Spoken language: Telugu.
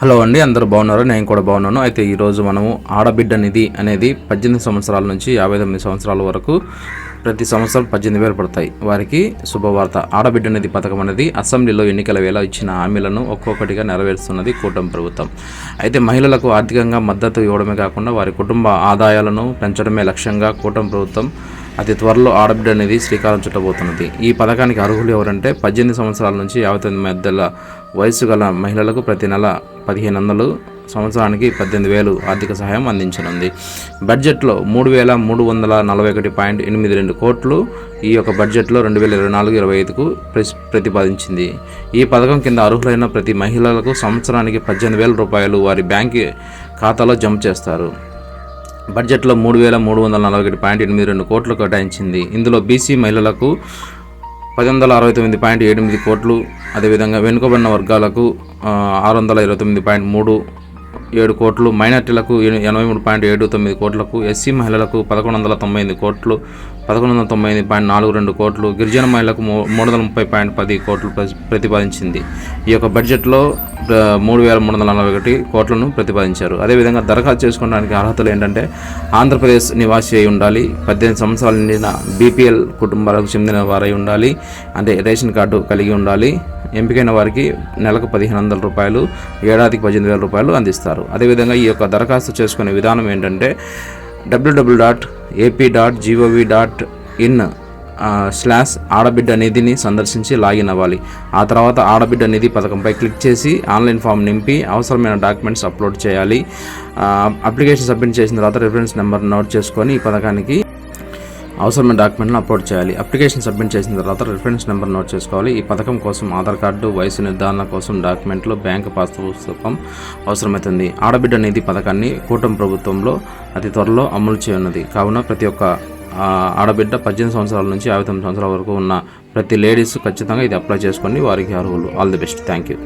హలో అండి, అందరూ బాగున్నారు? నేను కూడా బాగున్నాను. అయితే ఈరోజు మనము ఆడబిడ్డ నిధి అనేది 18 సంవత్సరాల నుంచి 59 సంవత్సరాల వరకు ప్రతి సంవత్సరం 18,000 పడతాయి. వారికి శుభవార్త. ఆడబిడ్డ నిధి పథకం అనేది అసెంబ్లీలో ఎన్నికల వేళ ఇచ్చిన హామీలను ఒక్కొక్కటిగా నెరవేరుస్తున్నది కూటమి ప్రభుత్వం. అయితే మహిళలకు ఆర్థికంగా మద్దతు ఇవ్వడమే కాకుండా వారి కుటుంబ ఆదాయాలను పెంచడమే లక్ష్యంగా కూటమి ప్రభుత్వం అతి త్వరలో ఆడబిడ్డ నిధి శ్రీకారం చుట్టబోతున్నది. ఈ పథకానికి అర్హులు ఎవరంటే 18 సంవత్సరాల నుంచి 59 మధ్యల వయసు గల మహిళలకు ప్రతి నెల 1,500, సంవత్సరానికి 18,000 ఆర్థిక సహాయం అందించనుంది. బడ్జెట్లో 3,341.82 కోట్లు ఈ యొక్క బడ్జెట్లో 2024-25కు ప్రతిపాదించింది. ఈ పథకం కింద అర్హులైన ప్రతి మహిళలకు సంవత్సరానికి 18,000 రూపాయలు వారి బ్యాంక్ ఖాతాలో జమ చేస్తారు. బడ్జెట్లో 3,341.82 కోట్లు కేటాయించింది. ఇందులో బీసీ మహిళలకు 1,069.8 కోట్లు, అదేవిధంగా వెనుకబడిన వర్గాలకు 629.37 కోట్లు, మైనార్టీలకు 83.79 కోట్లకు, ఎస్సీ మహిళలకు 1,198 కోట్లు, 1,199.42 కోట్లు, గిరిజన మహిళలకు 330.10 కోట్లు ప్రతిపాదించింది. ఈ యొక్క బడ్జెట్లో 3,341 కోట్లను ప్రతిపాదించారు. అదేవిధంగా దరఖాస్తు చేసుకోవడానికి అర్హతలు ఏంటంటే ఆంధ్రప్రదేశ్ నివాసి అయి ఉండాలి, 18 సంవత్సరాల నిండిన బీపీఎల్ కుటుంబాలకు చెందిన వారై ఉండాలి, అంటే రేషన్ కార్డు కలిగి ఉండాలి. ఎంపికైన వారికి నెలకు 1,500 రూపాయలు, ఏడాదికి 18,000 రూపాయలు అందిస్తారు. అదేవిధంగా ఈ యొక్క దరఖాస్తు చేసుకునే విధానం ఏంటంటే www.ap.gov.in/ఆడబిడ్డ నిధిని సందర్శించి లాగిన్ అవ్వాలి. ఆ తర్వాత ఆడబిడ్డ నిధి పథకంపై క్లిక్ చేసి ఆన్లైన్ ఫామ్ నింపి అవసరమైన డాక్యుమెంట్స్ అప్లోడ్ చేయాలి. అప్లికేషన్ సబ్మిట్ చేసిన తర్వాత రిఫరెన్స్ నెంబర్ నోట్ చేసుకొని ఈ పథకానికి అవసరమైన డాక్యుమెంట్లను అప్లోడ్ చేయాలి. అప్లికేషన్ సబ్మిట్ చేసిన తర్వాత రిఫరెన్స్ నెంబర్ నోట్ చేసుకోవాలి. ఈ పథకం కోసం ఆధార్ కార్డు, వయసు నిర్ధారణ కోసం డాక్యుమెంట్లు, బ్యాంకు పాస్ పుస్తకం అవసరమవుతుంది. ఆడబిడ్డ నిధి పథకాన్ని కూటమి ప్రభుత్వంలో అతి త్వరలో అమలు చేయనున్నది. కావున ప్రతి ఒక్క ఆడబిడ్డ 18 సంవత్సరాల నుంచి 59 సంవత్సరాల వరకు ఉన్న ప్రతి లేడీస్ ఖచ్చితంగా ఇది అప్లై చేసుకోండి. వారికి అర్హులు. All the best. Thank you.